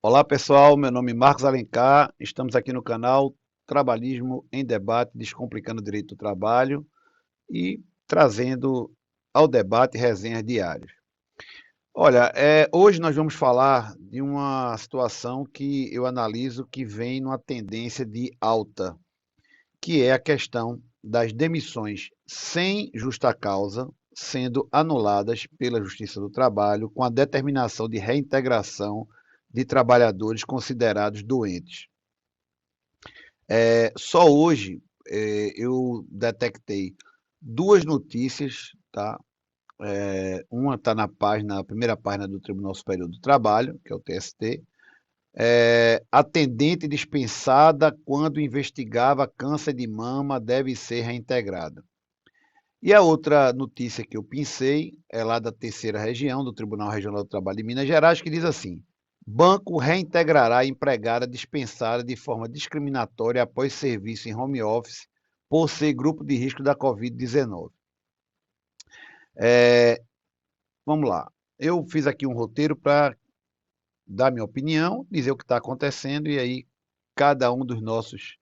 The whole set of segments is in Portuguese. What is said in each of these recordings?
Olá pessoal, meu nome é Marcos Alencar, estamos aqui no canal Trabalhismo em Debate, descomplicando o direito do trabalho e trazendo ao debate resenhas diárias. Olha, hoje nós vamos falar de uma situação que eu analiso que vem numa tendência de alta, que é a questão das demissões sem justa causa sendo anuladas pela Justiça do Trabalho com a determinação de reintegração de trabalhadores considerados doentes. Só hoje eu detectei duas notícias, tá? Uma está na primeira página do Tribunal Superior do Trabalho, que é o TST. Atendente dispensada quando investigava câncer de mama deve ser reintegrada. E a outra notícia que eu pensei é lá da terceira região, do Tribunal Regional do Trabalho de Minas Gerais, que diz assim: banco reintegrará empregada dispensada de forma discriminatória após serviço em home office por ser grupo de risco da Covid-19. É, vamos lá. Eu fiz aqui um roteiro para dar minha opinião, dizer o que está acontecendo, e aí cada um dos nossos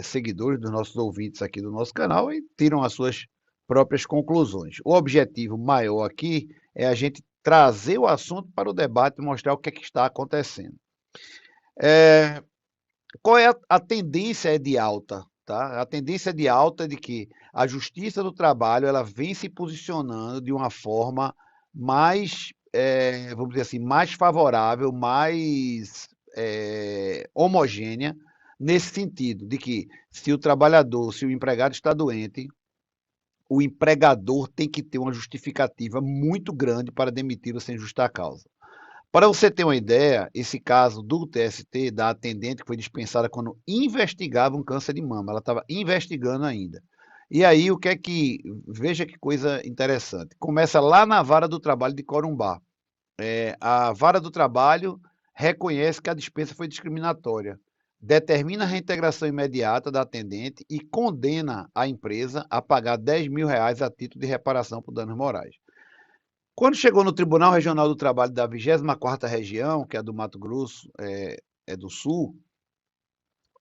seguidores, dos nossos ouvintes aqui do nosso canal, e tiram as suas próprias conclusões. O objetivo maior aqui é a gente trazer o assunto para o debate e mostrar o que é que está acontecendo. Qual é a tendência de alta? Tá? A tendência de alta é de que a Justiça do Trabalho ela vem se posicionando de uma forma mais, vamos dizer assim, mais favorável, mais homogênea, nesse sentido, de que se o trabalhador, se o empregado está doente, o empregador tem que ter uma justificativa muito grande para demiti-lo sem justa causa. Para você ter uma ideia, esse caso do TST, da atendente que foi dispensada quando investigava um câncer de mama, ela estava investigando ainda. E aí, veja que coisa interessante. Começa lá na Vara do Trabalho de Corumbá. A Vara do Trabalho reconhece que a dispensa foi discriminatória, determina a reintegração imediata da atendente e condena a empresa a pagar R$ 10.000 a título de reparação por danos morais. Quando chegou no Tribunal Regional do Trabalho da 24ª Região, que é do Mato Grosso, do Sul,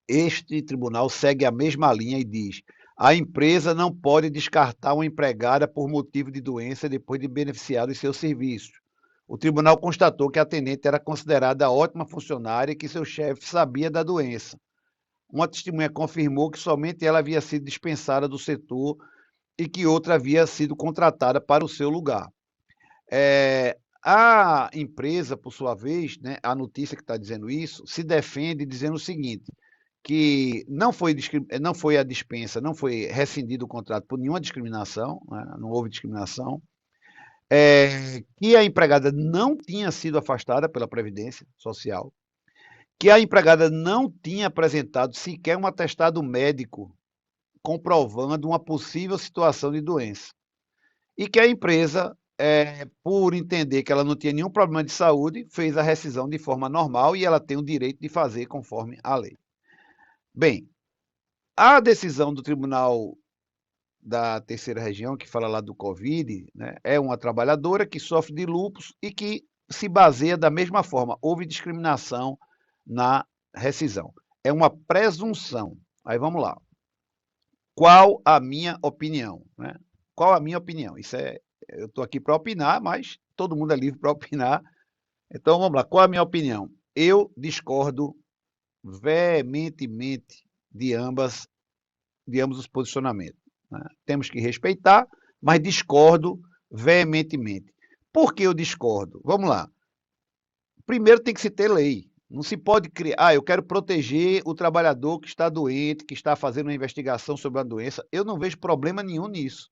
este tribunal segue a mesma linha e diz: a empresa não pode descartar uma empregada por motivo de doença depois de beneficiar dos seus serviços. O tribunal constatou que a atendente era considerada ótima funcionária e que seu chefe sabia da doença. Uma testemunha confirmou que somente ela havia sido dispensada do setor e que outra havia sido contratada para o seu lugar. A empresa, por sua vez, né, a notícia que está dizendo isso, se defende dizendo o seguinte, que não foi a dispensa, não foi rescindido o contrato por nenhuma discriminação, né, não houve discriminação, que a empregada não tinha sido afastada pela Previdência Social, que a empregada não tinha apresentado sequer um atestado médico comprovando uma possível situação de doença, e que a empresa, por entender que ela não tinha nenhum problema de saúde, fez a rescisão de forma normal e ela tem o direito de fazer conforme a lei. Bem, a decisão do Tribunal da Terceira Região, que fala lá do Covid, né, é uma trabalhadora que sofre de lupus e que se baseia da mesma forma. Houve discriminação na rescisão. É uma presunção. Aí vamos lá. Qual a minha opinião? Né? Qual a minha opinião? Eu estou aqui para opinar, mas todo mundo é livre para opinar. Então vamos lá. Qual a minha opinião? Eu discordo veementemente de ambos os posicionamentos. Né? Temos que respeitar, mas discordo veementemente. Por que eu discordo? Vamos lá. Primeiro tem que se ter lei. Não se pode criar. Eu quero proteger o trabalhador que está doente, que está fazendo uma investigação sobre a doença. Eu não vejo problema nenhum nisso.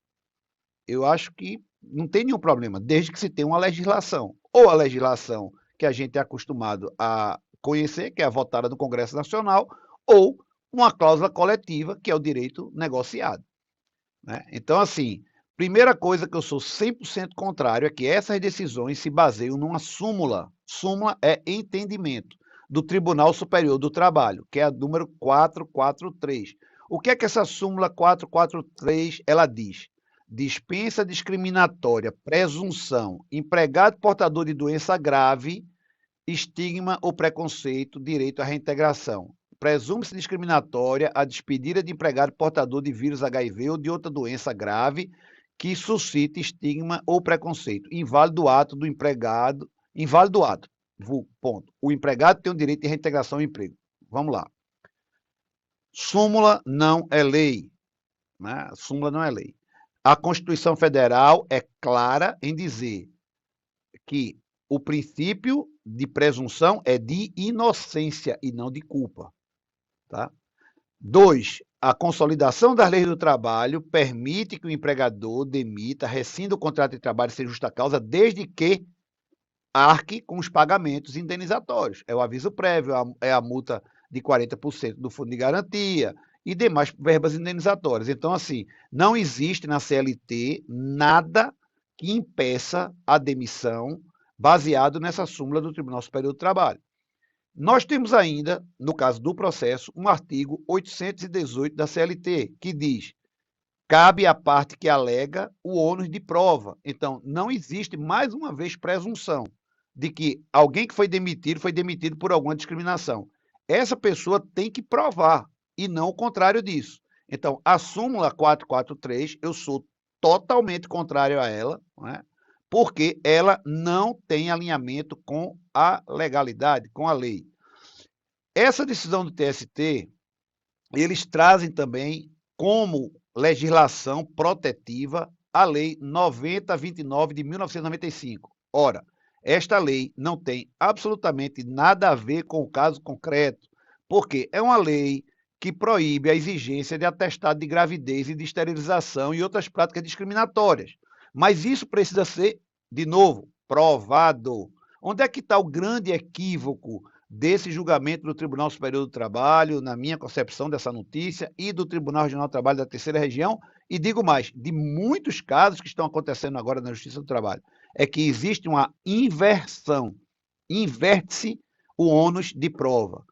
Eu acho que não tem nenhum problema, desde que se tenha uma legislação. Ou a legislação que a gente é acostumado a conhecer, que é a votada no Congresso Nacional, ou uma cláusula coletiva, que é o direito negociado. Né? Então, assim, primeira coisa que eu sou 100% contrário é que essas decisões se baseiam numa súmula. Súmula é entendimento do Tribunal Superior do Trabalho, que é a número 443. O que é que essa súmula 443 ela diz? Dispensa discriminatória, presunção, empregado portador de doença grave estigma ou preconceito, direito à reintegração. Presume-se discriminatória a despedida de empregado portador de vírus HIV ou de outra doença grave que suscite estigma ou preconceito. Inválido ato do empregado. Inválido ato. Ponto. O empregado tem o direito de reintegração ao emprego. Vamos lá. Súmula não é lei. Né? Súmula não é lei. A Constituição Federal é clara em dizer que o princípio de presunção é de inocência e não de culpa. Tá? 2. A consolidação das leis do trabalho permite que o empregador demita, rescinda o contrato de trabalho sem justa causa, desde que arque com os pagamentos indenizatórios. É o aviso prévio, é a multa de 40% do fundo de garantia e demais verbas indenizatórias. Então, assim, não existe na CLT nada que impeça a demissão baseado nessa súmula do Tribunal Superior do Trabalho. Nós temos ainda, no caso do processo, um artigo 818 da CLT, que diz: cabe à parte que alega o ônus de prova. Então, não existe, mais uma vez, presunção de que alguém que foi demitido por alguma discriminação. Essa pessoa tem que provar, e não o contrário disso. Então, a súmula 443, eu sou totalmente contrário a ela, não é? Porque ela não tem alinhamento com a legalidade, com a lei. Essa decisão do TST, eles trazem também como legislação protetiva a Lei 9029 de 1995. Ora, esta lei não tem absolutamente nada a ver com o caso concreto, porque é uma lei que proíbe a exigência de atestado de gravidez e de esterilização e outras práticas discriminatórias. Mas isso precisa ser, de novo, provado. Onde é que está o grande equívoco desse julgamento do Tribunal Superior do Trabalho, na minha concepção dessa notícia, e do Tribunal Regional do Trabalho da Terceira Região, e digo mais, de muitos casos que estão acontecendo agora na Justiça do Trabalho, é que existe uma inversão, inverte-se o ônus de prova,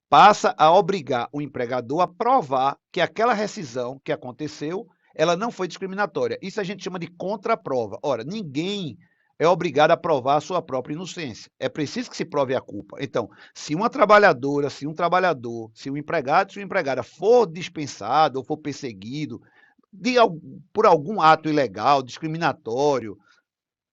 passa a obrigar o empregador a provar que aquela rescisão que aconteceu, ela não foi discriminatória. Isso a gente chama de contraprova. Ora, ninguém é obrigado a provar a sua própria inocência. É preciso que se prove a culpa. Então, se uma trabalhadora, se um trabalhador, se um empregado, se uma empregada for dispensado ou for perseguido por algum ato ilegal, discriminatório,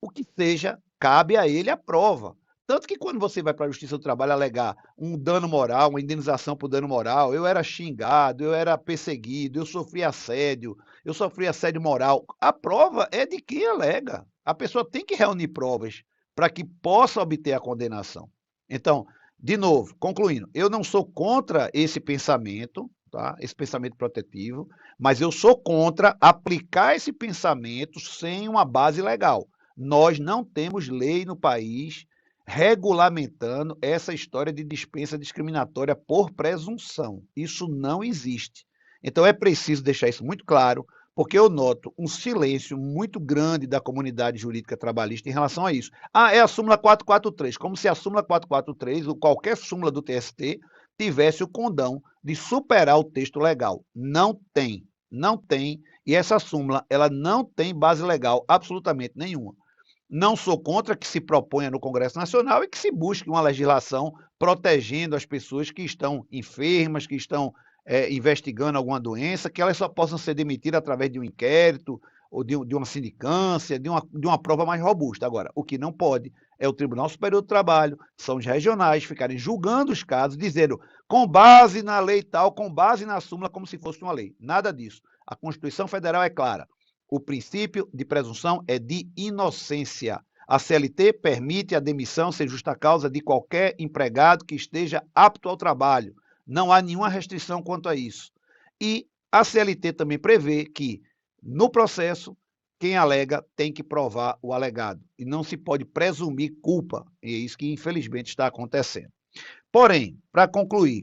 o que seja, cabe a ele a prova. Tanto que quando você vai para a Justiça do Trabalho alegar um dano moral, uma indenização por dano moral, eu era xingado, eu era perseguido, eu sofri assédio moral, a prova é de quem alega. A pessoa tem que reunir provas para que possa obter a condenação. Então, de novo, concluindo, eu não sou contra esse pensamento, tá? Esse pensamento protetivo, mas eu sou contra aplicar esse pensamento sem uma base legal. Nós não temos lei no país regulamentando essa história de dispensa discriminatória por presunção. Isso não existe. Então é preciso deixar isso muito claro, porque eu noto um silêncio muito grande da comunidade jurídica trabalhista em relação a isso. Ah, é a súmula 443, como se a súmula 443 ou qualquer súmula do TST tivesse o condão de superar o texto legal. Não tem, não tem, e essa súmula ela não tem base legal absolutamente nenhuma. Não sou contra que se proponha no Congresso Nacional e que se busque uma legislação protegendo as pessoas que estão enfermas, que estão investigando alguma doença, que elas só possam ser demitidas através de um inquérito ou de uma sindicância, de uma prova mais robusta. Agora, o que não pode é o Tribunal Superior do Trabalho, são os regionais, ficarem julgando os casos, dizendo com base na lei tal, com base na súmula, como se fosse uma lei. Nada disso. A Constituição Federal é clara. O princípio de presunção é de inocência. A CLT permite a demissão sem justa causa de qualquer empregado que esteja apto ao trabalho. Não há nenhuma restrição quanto a isso. E a CLT também prevê que, no processo, quem alega tem que provar o alegado. E não se pode presumir culpa. E é isso que, infelizmente, está acontecendo. Porém, para concluir,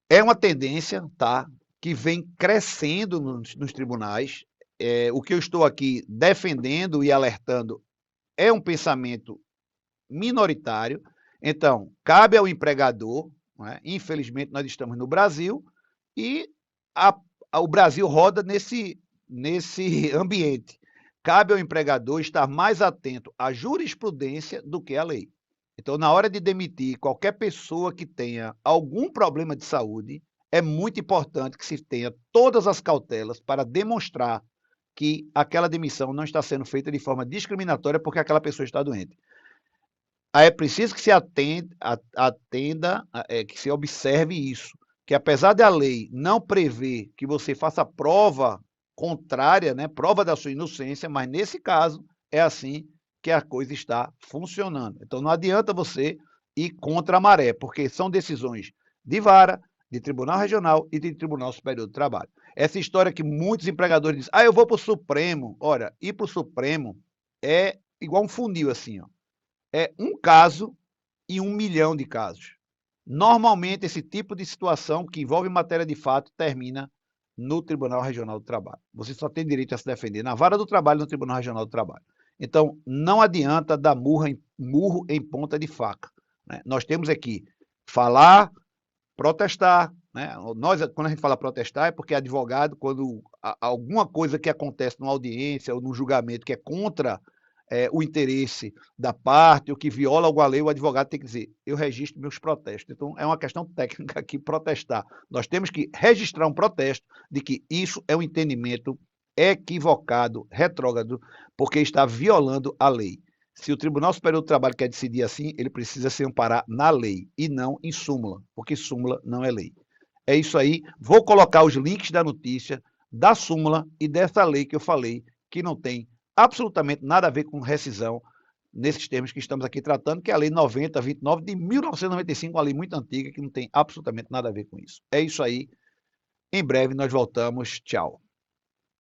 é uma tendência, tá, que vem crescendo nos tribunais. O que eu estou aqui defendendo e alertando é um pensamento minoritário. Então, cabe ao empregador, não é? Infelizmente, nós estamos no Brasil e o Brasil roda nesse ambiente. Cabe ao empregador estar mais atento à jurisprudência do que à lei. Então, na hora de demitir qualquer pessoa que tenha algum problema de saúde, é muito importante que se tenha todas as cautelas para demonstrar que aquela demissão não está sendo feita de forma discriminatória porque aquela pessoa está doente. Aí é preciso que se que se observe isso, que apesar da lei não prever que você faça prova contrária, né, prova da sua inocência, mas nesse caso é assim que a coisa está funcionando. Então não adianta você ir contra a maré, porque são decisões de vara, de tribunal regional e de tribunal superior do trabalho. Essa história que muitos empregadores dizem, eu vou para o Supremo. Olha, ir para o Supremo é igual um funil assim, ó. É um caso em 1 milhão de casos. Normalmente, esse tipo de situação que envolve matéria de fato termina no Tribunal Regional do Trabalho. Você só tem direito a se defender na vara do trabalho e no Tribunal Regional do Trabalho. Então, não adianta dar murro em ponta de faca, né? Nós temos aqui falar, protestar, né? Nós, quando a gente fala protestar, é porque advogado, quando alguma coisa que acontece numa audiência ou num julgamento que é contra o interesse da parte, ou que viola alguma lei, o advogado tem que dizer, eu registro meus protestos. Então, é uma questão técnica aqui protestar. Nós temos que registrar um protesto de que isso é um entendimento equivocado, retrógrado, porque está violando a lei. Se o Tribunal Superior do Trabalho quer decidir assim, ele precisa se amparar na lei e não em súmula, porque súmula não é lei. É isso aí. Vou colocar os links da notícia, da súmula e dessa lei que eu falei, que não tem absolutamente nada a ver com rescisão nesses termos que estamos aqui tratando, que é a Lei 9029 de 1995, uma lei muito antiga que não tem absolutamente nada a ver com isso. É isso aí. Em breve nós voltamos. Tchau.